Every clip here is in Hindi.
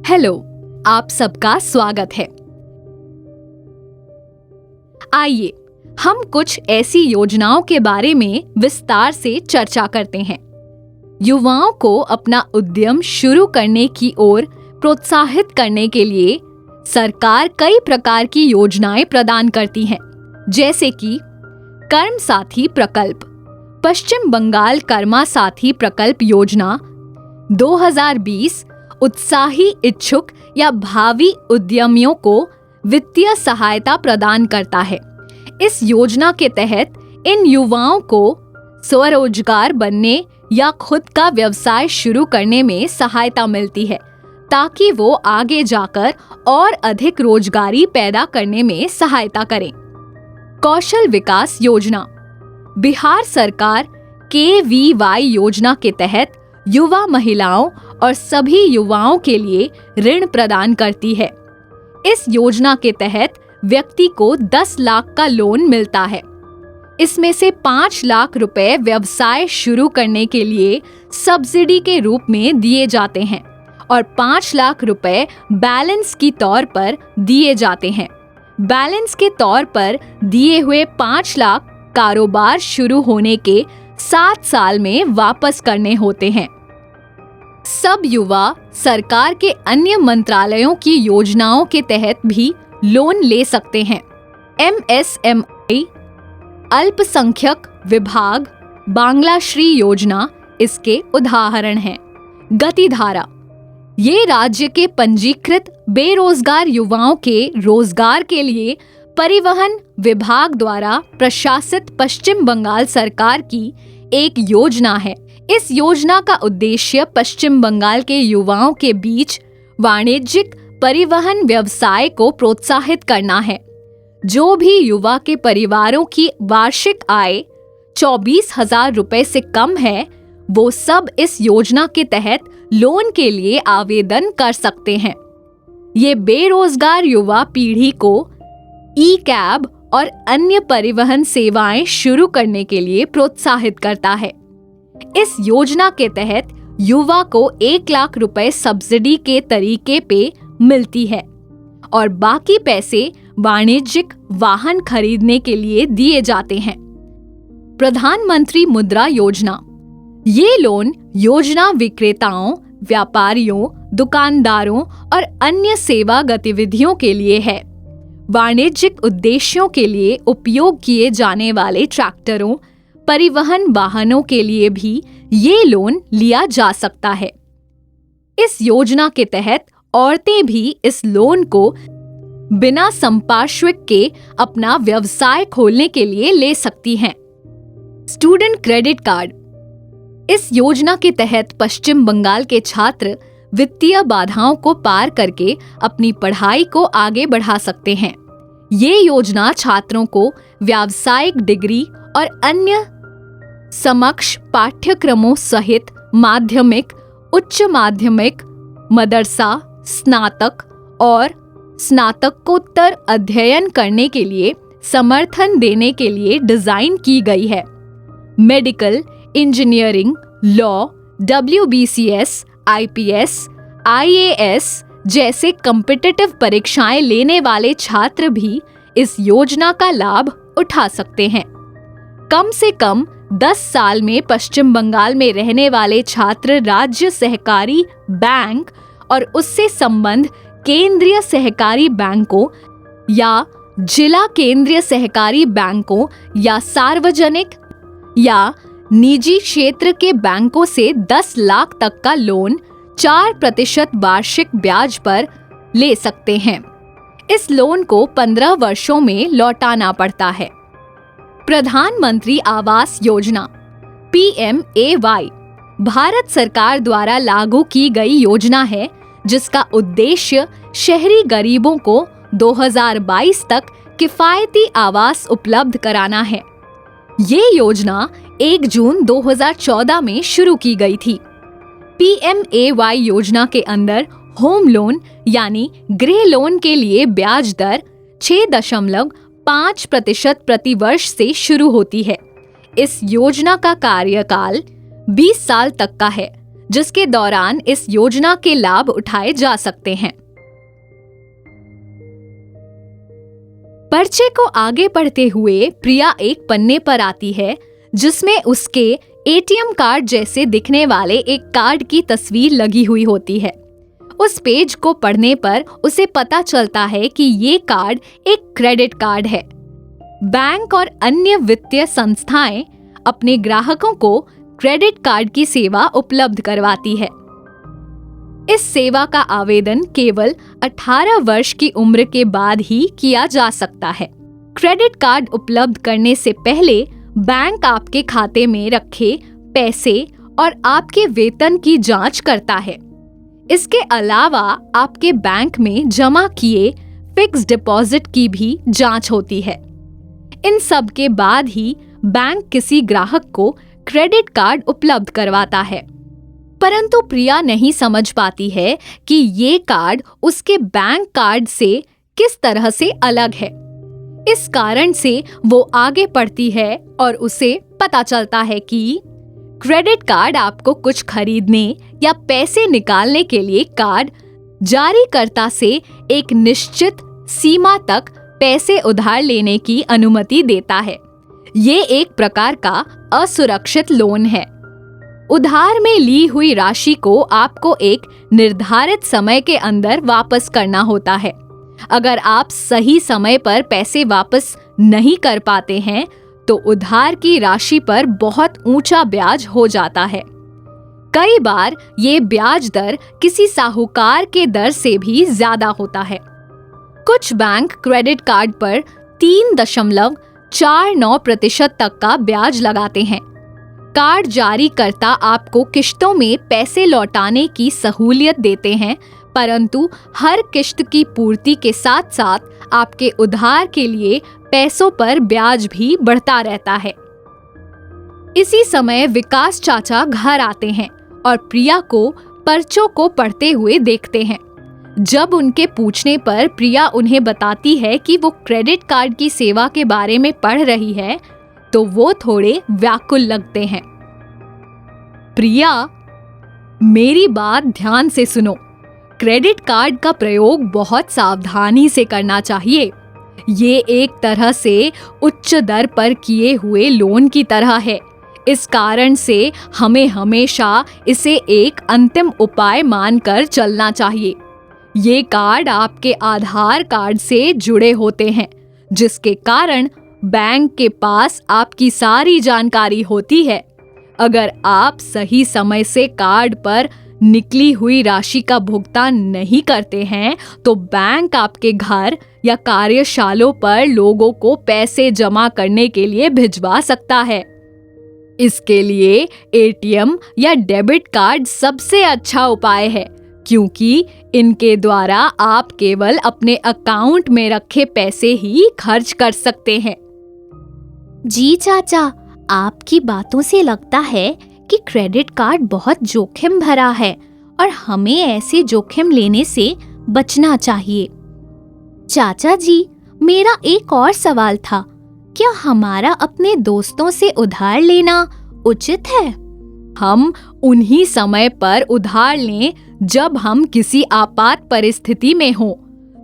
हेलो, आप सबका स्वागत है। आइए हम कुछ ऐसी योजनाओं के बारे में विस्तार से चर्चा करते हैं। युवाओं को अपना उद्यम शुरू करने की ओर प्रोत्साहित करने के लिए सरकार कई प्रकार की योजनाएं प्रदान करती है, जैसे कि कर्म साथी प्रकल्प, पश्चिम बंगाल कर्मा साथी प्रकल्प योजना 2020 उत्साही इच्छुक या भावी उद्यमियों को वित्तीय सहायता प्रदान करता है। इस योजना के तहत इन युवाओं को स्वरोजगार बनने या खुद का व्यवसाय शुरू करने में सहायता मिलती है, ताकि वो आगे जाकर और अधिक रोजगारी पैदा करने में सहायता करें। कौशल विकास योजना, बिहार सरकार KVY योजना के तहत युवा महिलाओं और सभी युवाओं के लिए ऋण प्रदान करती है। इस योजना के तहत व्यक्ति को 10 लाख का लोन मिलता है। इसमें से 5 लाख रुपए व्यवसाय शुरू करने के लिए सब्सिडी के रूप में दिए जाते हैं और 5 लाख रुपए बैलेंस की तौर पर दिए जाते हैं। बैलेंस के तौर पर दिए हुए 5 लाख कारोबार शुरू होने के 7 साल में वापस करने होते हैं। सब युवा सरकार के अन्य मंत्रालयों की योजनाओं के तहत भी लोन ले सकते हैं। MSMI, अल्पसंख्यक विभाग, बांग्ला श्री योजना इसके उदाहरण हैं। गतिधारा, ये राज्य के पंजीकृत बेरोजगार युवाओं के रोजगार के लिए परिवहन विभाग द्वारा प्रशासित पश्चिम बंगाल सरकार की एक योजना है। इस योजना का उद्देश्य पश्चिम बंगाल के युवाओं के बीच वाणिज्यिक परिवहन व्यवसाय को प्रोत्साहित करना है। जो भी युवा के परिवारों की वार्षिक आय 24,000 रुपए से कम है, वो सब इस योजना के तहत लोन के लिए आवेदन कर सकते हैं। ये बेरोजगार युवा पीढ़ी को ई-कैब और अन्य परिवहन सेवाएं शुरू करने के लिए प्रोत्साहित करता है। इस योजना के तहत युवा को 1 लाख रुपए सब्सिडी के तरीके पे मिलती है और बाकी पैसे वाणिज्यिक वाहन खरीदने के लिए दिए जाते हैं। प्रधानमंत्री मुद्रा योजना, ये लोन योजना विक्रेताओं, व्यापारियों, दुकानदारों और अन्य सेवा गतिविधियों के लिए है। वाणिज्यिक उद्देश्यों के लिए उपयोग किए जाने वाले ट्रैक्टरों, परिवहन वाहनों के लिए भी ये लोन लिया जा सकता है। इस योजना के तहत औरतें भी इस लोन को बिना संपार्श्विक के अपना व्यवसाय खोलने के लिए ले सकती हैं। स्टूडेंट क्रेडिट कार्ड, इस योजना के तहत पश्चिम बंगाल के छात्र वित्तीय बाधाओं को पार करके अपनी पढ़ाई को आगे बढ़ा सकते हैं। ये योजना छात्रों को व्यावसायिक डिग्री और अन्य समकक्ष पाठ्यक्रमों सहित माध्यमिक, उच्च माध्यमिक, मदरसा, स्नातक और स्नातकोत्तर अध्ययन करने के लिए समर्थन देने के लिए डिजाइन की गई है। Medical, engineering, law, WBCS, IPS, IAS जैसे कॉम्पिटिटिव परीक्षाएं लेने वाले छात्र भी इस योजना का लाभ उठा सकते हैं। कम से कम 10 साल में पश्चिम बंगाल में रहने वाले छात्र राज्य सहकारी बैंक और उससे संबद्ध केंद्रीय सहकारी बैंकों या जिला केंद्रीय सहकारी बैंकों या सार्वजनिक या निजी क्षेत्र के बैंकों से 10 लाख तक का लोन 4% वार्षिक ब्याज पर ले सकते हैं। इस लोन को 15 वर्षों में लौटाना पड़ता है। प्रधानमंत्री आवास योजना PMAY भारत सरकार द्वारा लागू की गई योजना है, जिसका उद्देश्य शहरी गरीबों को 2022 तक किफायती आवास उपलब्ध कराना है। ये योजना 1 जून 2014 में शुरू की गई थी। PMAY योजना के अंदर होम लोन यानी गृह लोन के लिए ब्याज दर 6.5% प्रति वर्ष से शुरू होती है। इस योजना का कार्यकाल 20 साल तक का है, जिसके दौरान इस योजना के लाभ उठाए जा सकते हैं। पर्चे को आगे पढ़ते हुए प्रिया एक पन्ने पर आती है जिसमें उसके एटीएम कार्ड जैसे दिखने वाले एक कार्ड की तस्वीर लगी हुई होती है। उस पेज को पढ़ने पर उसे पता चलता है कि ये कार्ड एक क्रेडिट कार्ड है। बैंक और अन्य वित्तीय संस्थाएं अपने ग्राहकों को क्रेडिट कार्ड की सेवा उपलब्ध करवाती है। इस सेवा का आवेदन केवल 18 वर्ष की उम्र के बाद ही किया जा सकता है। क्रेडिट कार्ड उपलब्ध करने से पहले बैंक आपके खाते में रखे पैसे और आपके वेतन की जांच करता है। इसके अलावा आपके बैंक में जमा किए फिक्स डिपॉजिट की भी जांच होती है। इन सब के बाद ही बैंक किसी ग्राहक को क्रेडिट कार्ड उपलब्ध करवाता है। परंतु प्रिया नहीं समझ पाती है कि ये कार्ड उसके बैंक कार्ड से किस तरह से अलग है। इस कारण से वो आगे बढ़ती है और उसे पता चलता है कि क्रेडिट कार्ड आपको कुछ खरीदने या पैसे निकालने के लिए कार्ड जारीकर्ता से एक निश्चित सीमा तक पैसे उधार लेने की अनुमति देता है। ये एक प्रकार का असुरक्षित लोन है। उधार में ली हुई राशि को आपको एक निर्धारित समय के अंदर वापस करना होता है। अगर आप सही समय पर पैसे वापस नहीं कर पाते हैं तो उधार की राशि पर बहुत ऊंचा ब्याज हो जाता है। कई बार ये ब्याज दर किसी साहूकार के दर से भी ज्यादा होता है। कुछ बैंक क्रेडिट कार्ड पर 3.49% तक का ब्याज लगाते हैं। कार्ड जारीकर्ता आपको किश्तों में पैसे लौटाने की सहूलियत देते हैं, परंतु हर किश्त की पूर्ति के साथ साथ आपके उधार के लिए पैसों पर ब्याज भी बढ़ता रहता है। इसी समय विकास चाचा घर आते हैं और प्रिया को पर्चों को पढ़ते हुए देखते हैं। जब उनके पूछने पर प्रिया उन्हें बताती है कि वो क्रेडिट कार्ड की सेवा के बारे में पढ़ रही है तो वो थोड़े व्याकुल लगते हैं। प्रिया, मेरी बात ध्यान से सुनो। क्रेडिट कार्ड का प्रयोग बहुत सावधानी से करना चाहिए। ये एक तरह से उच्च दर पर किए हुए लोन की तरह है। इस कारण से हमें हमेशा इसे एक अंतिम उपाय मानकर चलना चाहिए। ये कार्ड आपके आधार कार्ड से जुड़े होते हैं, जिसके कारण बैंक के पास आपकी सारी जानकारी होती है। अगर आप सही समय से कार्ड पर निकली हुई राशि का भुगतान नहीं करते हैं तो बैंक आपके घर या कार्यशालों पर लोगों को पैसे जमा करने के लिए भिजवा सकता है। इसके लिए एटीएम या डेबिट कार्ड सबसे अच्छा उपाय है, क्योंकि इनके द्वारा आप केवल अपने अकाउंट में रखे पैसे ही खर्च कर सकते हैं। जी चाचा, आपकी बातों से लगता है कि क्रेडिट कार्ड बहुत जोखिम भरा है और हमें ऐसे जोखिम लेने से बचना चाहिए। चाचा जी, मेरा एक और सवाल था, क्या हमारा अपने दोस्तों से उधार लेना उचित है? हम उन्हीं समय पर उधार लें जब हम किसी आपात परिस्थिति में हों।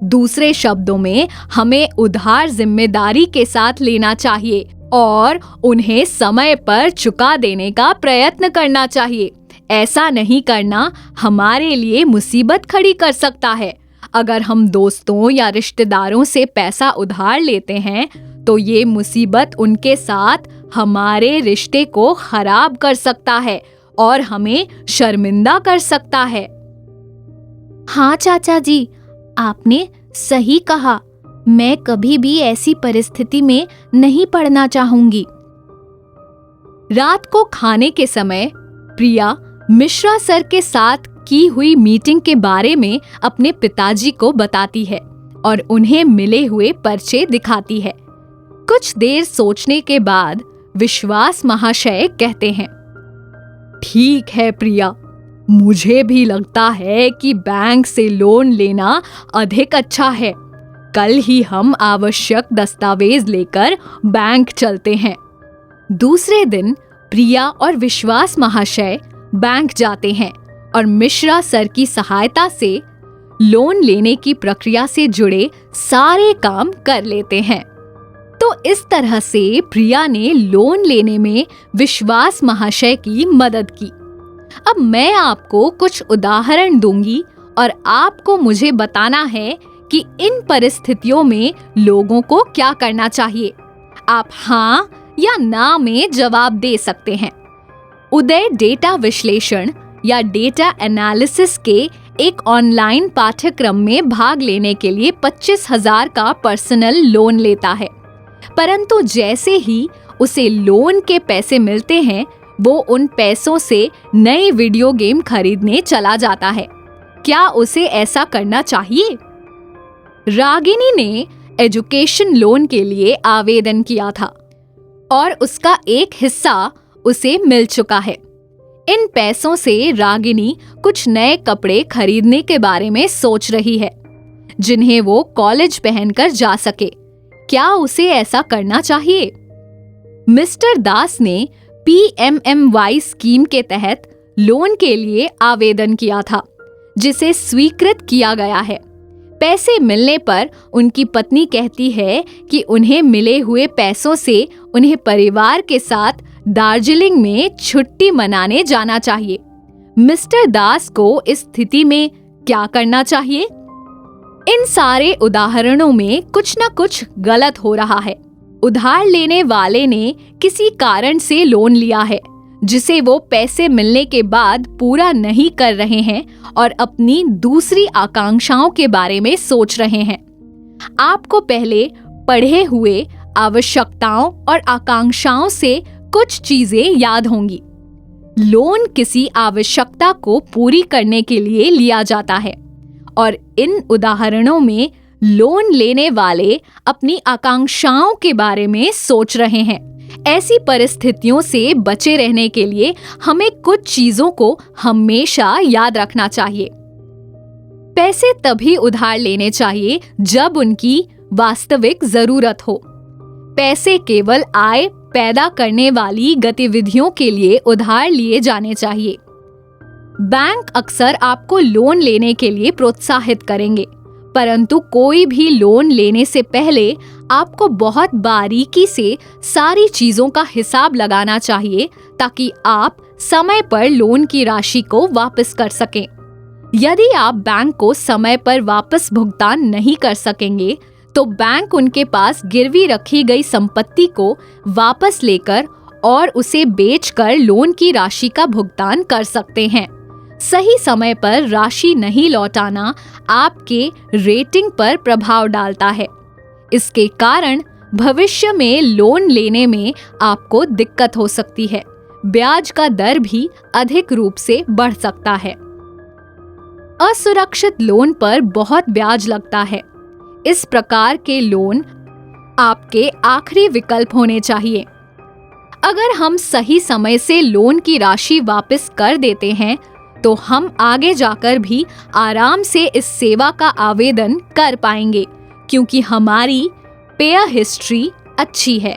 दूसरे शब्दों में, हमें उधार जिम्मेदारी के साथ लेना चाहिए और उन्हें समय पर चुका देने का प्रयत्न करना चाहिए। ऐसा नहीं करना हमारे लिए मुसीबत खड़ी कर सकता है। अगर हम दोस्तों या रिश्तेदारों से पैसा उधार लेते हैं तो ये मुसीबत उनके साथ हमारे रिश्ते को खराब कर सकता है और हमें शर्मिंदा कर सकता है। हाँ चाचा जी, आपने सही कहा। मैं कभी भी ऐसी परिस्थिति में नहीं पड़ना चाहूंगी। रात को खाने के समय प्रिया मिश्रा सर के साथ की हुई मीटिंग के बारे में अपने पिताजी को बताती है और उन्हें मिले हुए पर्चे दिखाती है। कुछ देर सोचने के बाद विश्वास महाशय कहते हैं, ठीक है प्रिया, मुझे भी लगता है कि बैंक से लोन लेना अधिक अच्छा है। कल ही हम आवश्यक दस्तावेज लेकर बैंक चलते हैं। दूसरे दिन प्रिया और विश्वास महाशय बैंक जाते हैं और मिश्रा सर की सहायता से लोन लेने की प्रक्रिया से जुड़े सारे काम कर लेते हैं। तो इस तरह से प्रिया ने लोन लेने में विश्वास महाशय की मदद की। अब मैं आपको कुछ उदाहरण दूंगी और आपको मुझे बताना है कि इन परिस्थितियों में लोगों को क्या करना चाहिए। आप हाँ या ना में जवाब दे सकते हैं। उदय डेटा विश्लेषण या डेटा एनालिसिस के एक ऑनलाइन पाठ्यक्रम में भाग लेने के लिए 25,000 का पर्सनल लोन लेता है, परंतु जैसे ही उसे लोन के पैसे मिलते हैं वो उन पैसों से नए वीडियो गेम खरीदने चला जाता है। क्या उसे ऐसा करना चाहिए? रागिनी ने एजुकेशन लोन के लिए आवेदन किया था और उसका एक हिस्सा उसे मिल चुका है। इन पैसों से रागिनी कुछ नए कपड़े खरीदने के बारे में सोच रही है जिन्हें वो कॉलेज पहनकर जा सके। क्या उसे ऐसा करना चाहिए? मिस्टर दास ने PMMY स्कीम के तहत लोन के लिए आवेदन किया था जिसे स्वीकृत किया गया है। पैसे मिलने पर उनकी पत्नी कहती है कि उन्हें मिले हुए पैसों से उन्हें परिवार के साथ दार्जिलिंग में छुट्टी मनाने जाना चाहिए। मिस्टर दास को इस स्थिति में क्या करना चाहिए? इन सारे उदाहरणों में कुछ न कुछ गलत हो रहा है। उधार लेने वाले ने किसी कारण से लोन लिया है जिसे वो पैसे मिलने के बाद पूरा नहीं कर रहे हैं और अपनी दूसरी आकांक्षाओं के बारे में सोच रहे हैं। आपको पहले पढ़े हुए आवश्यकताओं और आकांक्षाओं से कुछ चीजें याद होंगी। लोन किसी आवश्यकता को पूरी करने के लिए लिया जाता है और इन उदाहरणों में लोन लेने वाले अपनी आकांक्षाओं के बारे में सोच रहे हैं। ऐसी परिस्थितियों से बचे रहने के लिए हमें कुछ चीजों को हमेशा याद रखना चाहिए। पैसे तभी उधार लेने चाहिए जब उनकी वास्तविक जरूरत हो। पैसे केवल आय पैदा करने वाली गतिविधियों के लिए उधार लिए जाने चाहिए। बैंक अक्सर आपको लोन लेने के लिए प्रोत्साहित करेंगे, परंतु कोई भी लोन लेने से पहले आपको बहुत बारीकी से सारी चीजों का हिसाब लगाना चाहिए ताकि आप समय पर लोन की राशि को वापस कर सकें। यदि आप बैंक को समय पर वापस भुगतान नहीं कर सकेंगे तो बैंक उनके पास गिरवी रखी गई संपत्ति को वापस लेकर और उसे बेचकर लोन की राशि का भुगतान कर सकते हैं। सही समय पर राशि नहीं लौटाना आपके रेटिंग पर प्रभाव डालता है। इसके कारण भविष्य में लोन लेने में आपको दिक्कत हो सकती है। ब्याज का दर भी अधिक रूप से बढ़ सकता है। असुरक्षित लोन पर बहुत ब्याज लगता है। इस प्रकार के लोन आपके आखिरी विकल्प होने चाहिए। अगर हम सही समय से लोन की राशि वापस कर देते हैं तो हम आगे जाकर भी आराम से इस सेवा का आवेदन कर पाएंगे क्योंकि हमारी पेय हिस्ट्री अच्छी है।